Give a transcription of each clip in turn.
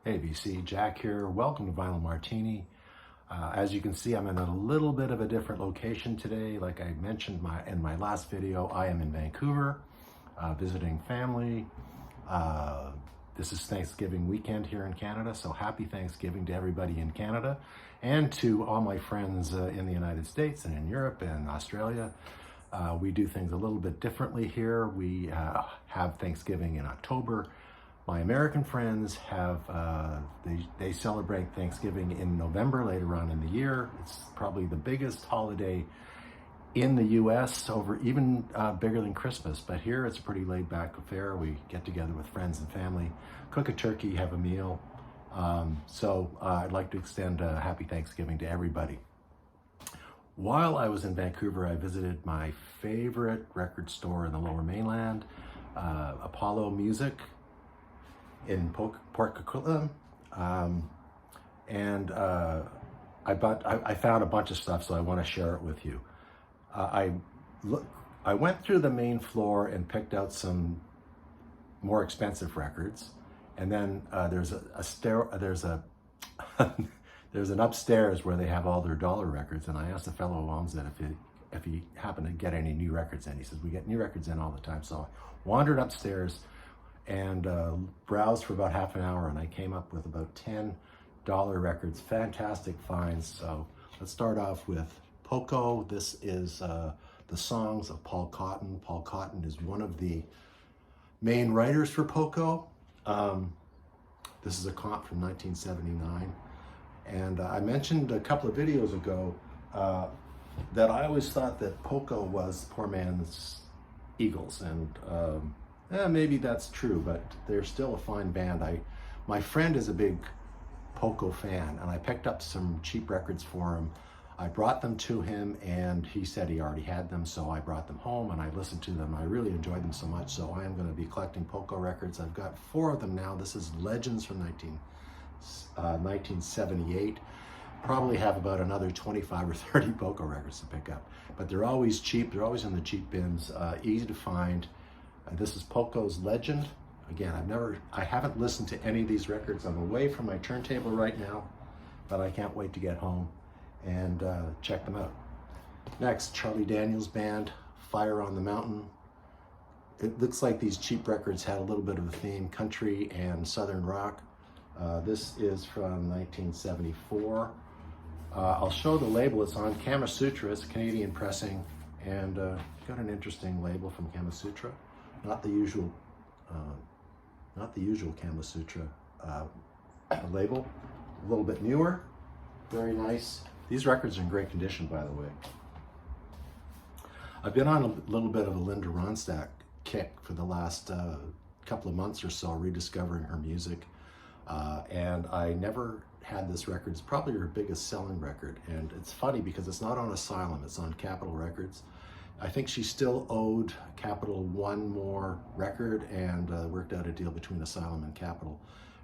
Hey VC, Jack here. Welcome to Vinyl Martini. As you can see, I'm in a little bit of a different location today. Like I mentioned in my last video, I am in Vancouver, visiting family. This is Thanksgiving weekend here in Canada, so happy Thanksgiving to everybody in Canada and to all my friends in the United States and in Europe and Australia. We do things a little bit differently here. We have Thanksgiving in October. My American friends have, they celebrate Thanksgiving in November later on in the year. It's probably the biggest holiday in the US, even bigger than Christmas. But here it's a pretty laid back affair. We get together with friends and family, cook a turkey, have a meal. I'd like to extend a happy Thanksgiving to everybody. While I was in Vancouver, I visited my favorite record store in the Lower Mainland, Apollo Music in Port Coquitlam, I found a bunch of stuff, so I want to share it with you. I went through the main floor and picked out some more expensive records, and then there's an upstairs where they have all their dollar records, and I asked the fellow who owns it if he happened to get any new records in. He says, we get new records in all the time. So I wandered upstairs and browsed for about half an hour, and I came up with about $10 records, fantastic finds. So let's start off with Poco. This is the songs of Paul Cotton. Paul Cotton is one of the main writers for Poco. This is a comp from 1979. And I mentioned a couple of videos ago that I always thought that Poco was poor man's Eagles, and maybe that's true, but they're still a fine band. My friend is a big Poco fan, and I picked up some cheap records for him. I brought them to him, and he said he already had them, so I brought them home, and I listened to them. I really enjoyed them so much, so I am going to be collecting Poco records. I've got 4 of them now. This is Legends from 1978. Probably have about another 25 or 30 Poco records to pick up, but they're always cheap. They're always in the cheap bins, easy to find. This is Poco's Legend. Again, I haven't listened to any of these records. I'm away from my turntable right now, but I can't wait to get home and check them out. Next, Charlie Daniels Band, Fire on the Mountain. It looks like these cheap records had a little bit of a theme, country and southern rock. This is from 1974. I'll show the label. It's on Kama Sutra. It's a Canadian pressing, and got an interesting label from Kama Sutra. Not the usual Kama Sutra label. A little bit newer, very nice. These records are in great condition, by the way. I've been on a little bit of a Linda Ronstadt kick for the last couple of months or so, rediscovering her music. And I never had this record. It's probably her biggest selling record. And it's funny because it's not on Asylum, it's on Capitol Records. I think she still owed Capitol one more record, and worked out a deal between Asylum and Capitol.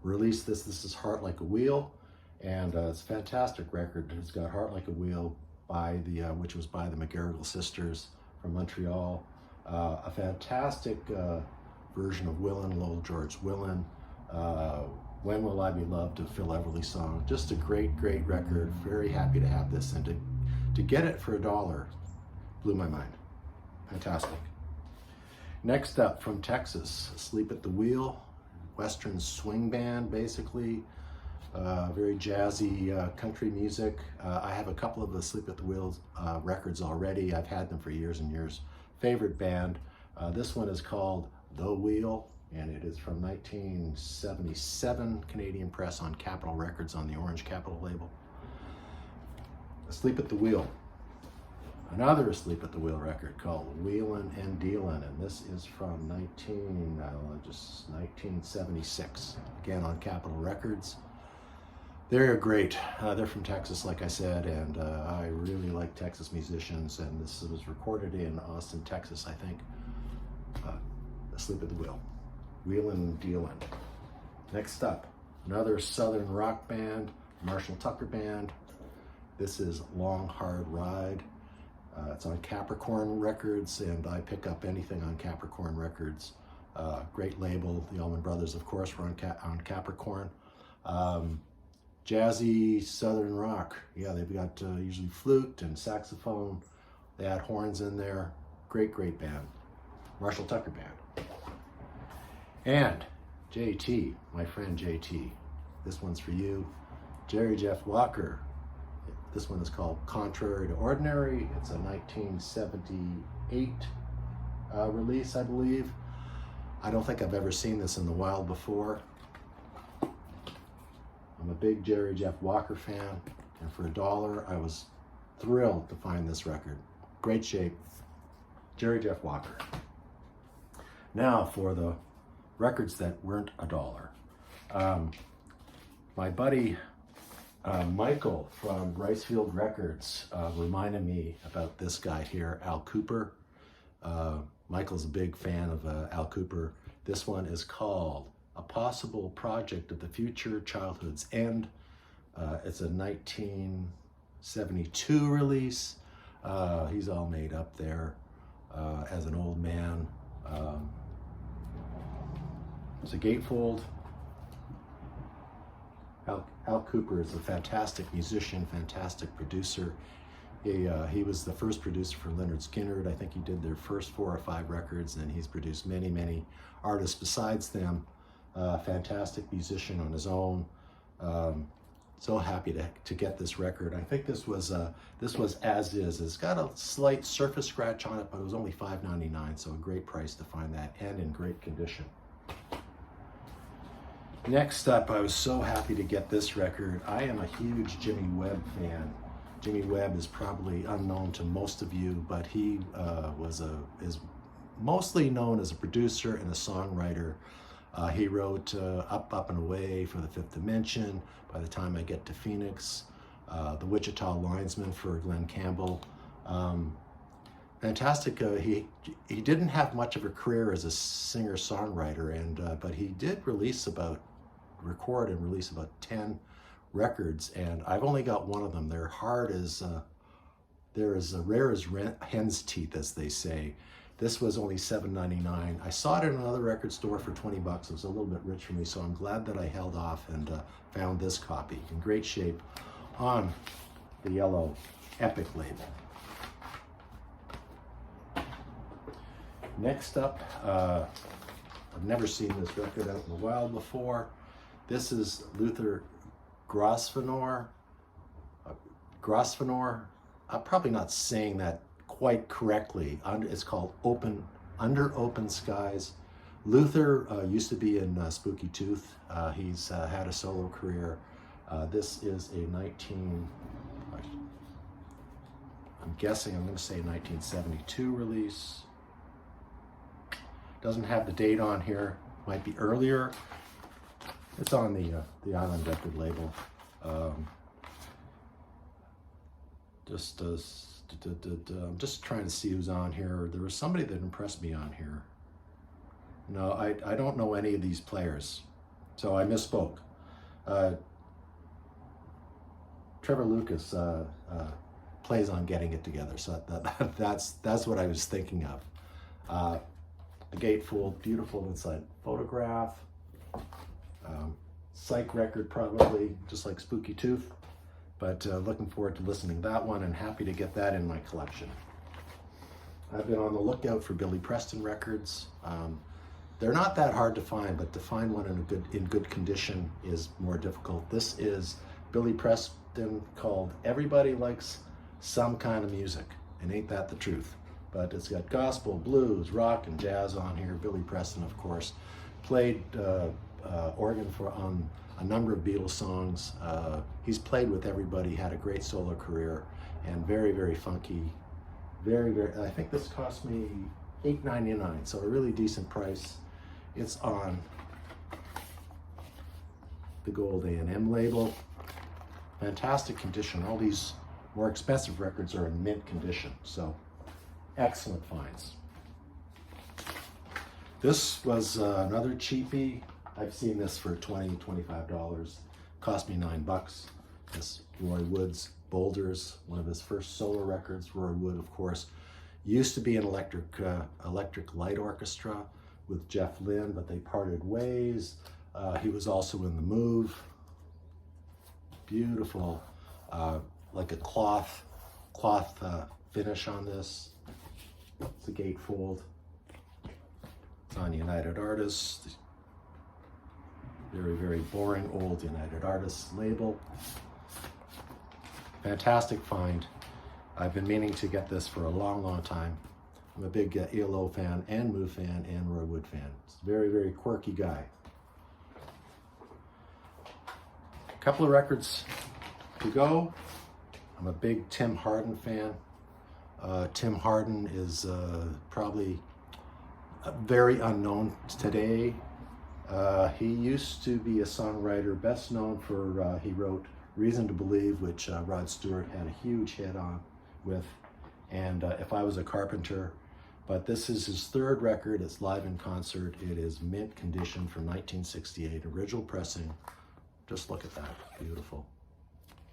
Released this is Heart Like a Wheel, and it's a fantastic record. It's got Heart Like a Wheel which was by the McGarrigle sisters from Montreal. A fantastic version of Willin', Lowell George Willin'. When Will I Be Loved, a Phil Everly song. Just a great record. Very happy to have this, and to get it for $1 blew my mind. Fantastic. Next up, from Texas, Sleep at the Wheel, Western swing band, basically. Very jazzy country music. I have a couple of the Sleep at the Wheel records already. I've had them for years and years. Favorite band. This one is called The Wheel, and it is from 1977, Canadian press on Capitol Records on the Orange Capitol label. Sleep at the Wheel. Another Sleep at the Wheel record called Wheelin' and Dealin', and this is from 1976, again on Capitol Records. They're great. They're from Texas, like I said, and I really like Texas musicians, and this was recorded in Austin, Texas, I think. Sleep at the Wheel. Wheelin' and Dealin'. Next up, another Southern rock band, Marshall Tucker Band. This is Long Hard Ride. It's on Capricorn Records, and I pick up anything on Capricorn Records. Great label. The Allman Brothers, of course, were on Capricorn. Jazzy Southern rock. Yeah, they've got usually flute and saxophone. They had horns in there. Great, great band. Marshall Tucker Band. And JT, my friend JT. This one's for you. Jerry Jeff Walker. This one is called Contrary to Ordinary. It's a 1978 release, I believe. I don't think I've ever seen this in the wild before. I'm a big Jerry Jeff Walker fan, and for $1, I was thrilled to find this record. Great shape, Jerry Jeff Walker. Now for the records that weren't $1. My buddy Michael from Ricefield Records reminded me about this guy here, Al Cooper. Michael's a big fan of Al Cooper. This one is called A Possible Project of the Future, Childhood's End. It's a 1972 release. He's all made up there as an old man. It's a gatefold. Al Cooper is a fantastic musician, fantastic producer. He was the first producer for Lynyrd Skynyrd. I think he did their first 4 or 5 records, and he's produced many, many artists besides them. Fantastic musician on his own. So happy to get this record. I think this was as is. It's got a slight surface scratch on it, but it was only $5.99, so a great price to find that, and in great condition. Next up, I was so happy to get this record. I am a huge Jimmy Webb fan. Jimmy Webb is probably unknown to most of you, but he is mostly known as a producer and a songwriter. He wrote Up, Up and Away for the Fifth Dimension, By the Time I Get to Phoenix, The Wichita Linesman for Glenn Campbell. Fantastic. He didn't have much of a career as a singer-songwriter, but he did record and release about 10 records, and I've only got one of them. They're hard as, they're as rare as hen's teeth, as they say. This was only $7.99. I saw it in another record store for 20 bucks. It was a little bit rich for me, so I'm glad that I held off and found this copy in great shape on the yellow Epic label. Next up, I've never seen this record out in the wild before. This is Luther Grosvenor. I'm probably not saying that quite correctly. It's called Under Open Skies. Luther used to be in Spooky Tooth. He's had a solo career. This is a I'm going to say 1972 release. Doesn't have the date on here. Might be earlier. It's on the Island record label. I'm just trying to see who's on here. There was somebody that impressed me on here. No, I don't know any of these players, so I misspoke. Trevor Lucas plays on Getting It Together, so that's what I was thinking of. A gatefold, beautiful inside photograph. Psych record, probably, just like Spooky Tooth. But looking forward to listening to that one, and happy to get that in my collection. I've been on the lookout for Billy Preston records. They're not that hard to find, but to find one in good condition is more difficult. This is Billy Preston called Everybody Likes Some Kind of Music, and ain't that the truth? But it's got gospel, blues, rock, and jazz on here. Billy Preston, of course, played organ on a number of Beatles songs. He's played with everybody, had a great solo career, and very, very funky. Very, very, I think this cost me $8.99, so a really decent price. It's on the gold A&M label. Fantastic condition. All these more expensive records are in mint condition, so excellent finds. This was another cheapie. I've seen this for $20, $25. Cost me $9. This Roy Wood's Boulders, one of his first solo records. Roy Wood, of course, used to be an Electric Light Orchestra with Jeff Lynne, but they parted ways. He was also in The Move. beautiful, like a cloth finish on this. It's a gatefold. It's on United Artists. Very, very boring old United Artists label. Fantastic find. I've been meaning to get this for a long, long time. I'm a big ELO fan and Moo fan and Roy Wood fan. It's a very, very quirky guy. A couple of records to go. I'm a big Tim Hardin fan. Tim Hardin is probably very unknown today. He used to be a songwriter, best known for, he wrote Reason to Believe, which Rod Stewart had a huge hit on with, and If I Was a Carpenter. But this is his third record. It's live in concert. It is mint condition from 1968, original pressing. Just look at that, beautiful.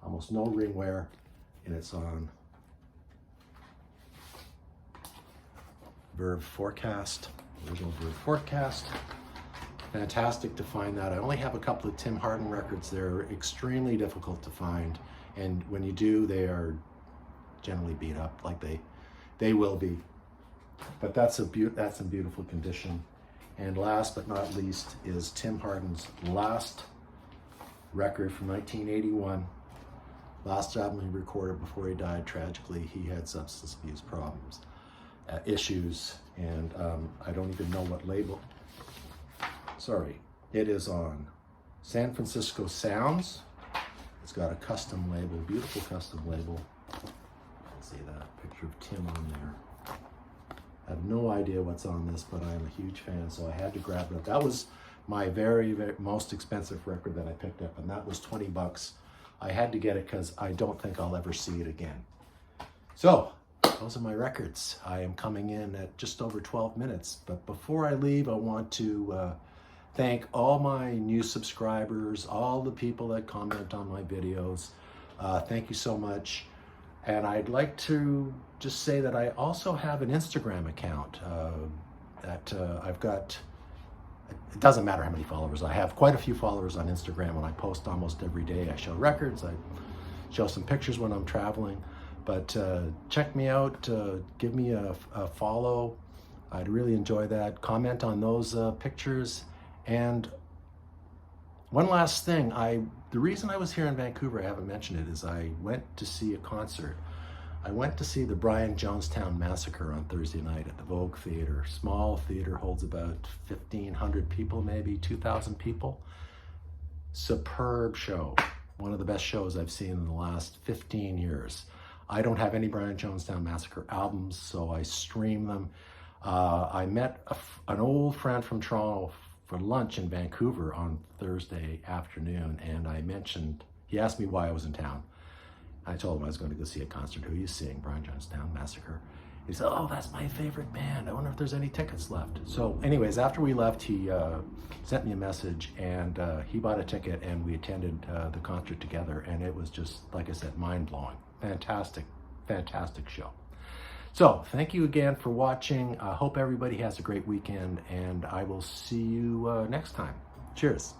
Almost no ring wear, and it's on Verve Forecast, original Verve Forecast. Fantastic to find that. I only have a couple of Tim Hardin records. They're extremely difficult to find, and when you do, they are generally beat up, like they will be. But that's in beautiful condition. And last but not least is Tim Hardin's last record from 1981. Last album he recorded before he died tragically. He had substance abuse problems, issues, and I don't even know what label. Sorry, it is on San Francisco Sounds. It's got a custom label, beautiful custom label. Let's see that picture of Tim on there. I have no idea what's on this, but I'm a huge fan, so I had to grab it. That was my very, very most expensive record that I picked up, and that was 20 bucks. I had to get it because I don't think I'll ever see it again. So, those are my records. I am coming in at just over 12 minutes, but before I leave, I want to thank all my new subscribers, all the people that comment on my videos. Thank you so much. And I'd like to just say that I also have an Instagram account that I've got. It doesn't matter how many followers. I have quite a few followers on Instagram, and I post almost every day. I show records, I show some pictures when I'm traveling. But check me out, give me a follow. I'd really enjoy that. Comment on those pictures. And one last thing, the reason I was here in Vancouver, I haven't mentioned it, is I went to see a concert. I went to see the Brian Jonestown Massacre on Thursday night at the Vogue Theatre. Small theater, holds about 1,500 people, maybe 2,000 people. Superb show. One of the best shows I've seen in the last 15 years. I don't have any Brian Jonestown Massacre albums, so I stream them. I met an old friend from Toronto for lunch in Vancouver on Thursday afternoon, and he asked me why I was in town. I told him I was going to go see a concert. Who are you seeing? Brian Jonestown Massacre. He said, oh, that's my favorite band. I wonder if there's any tickets left. So anyways, after we left, he sent me a message, and he bought a ticket, and we attended the concert together, and it was just, like I said, mind-blowing. Fantastic, fantastic show. So thank you again for watching. I hope everybody has a great weekend, and I will see you next time. Cheers.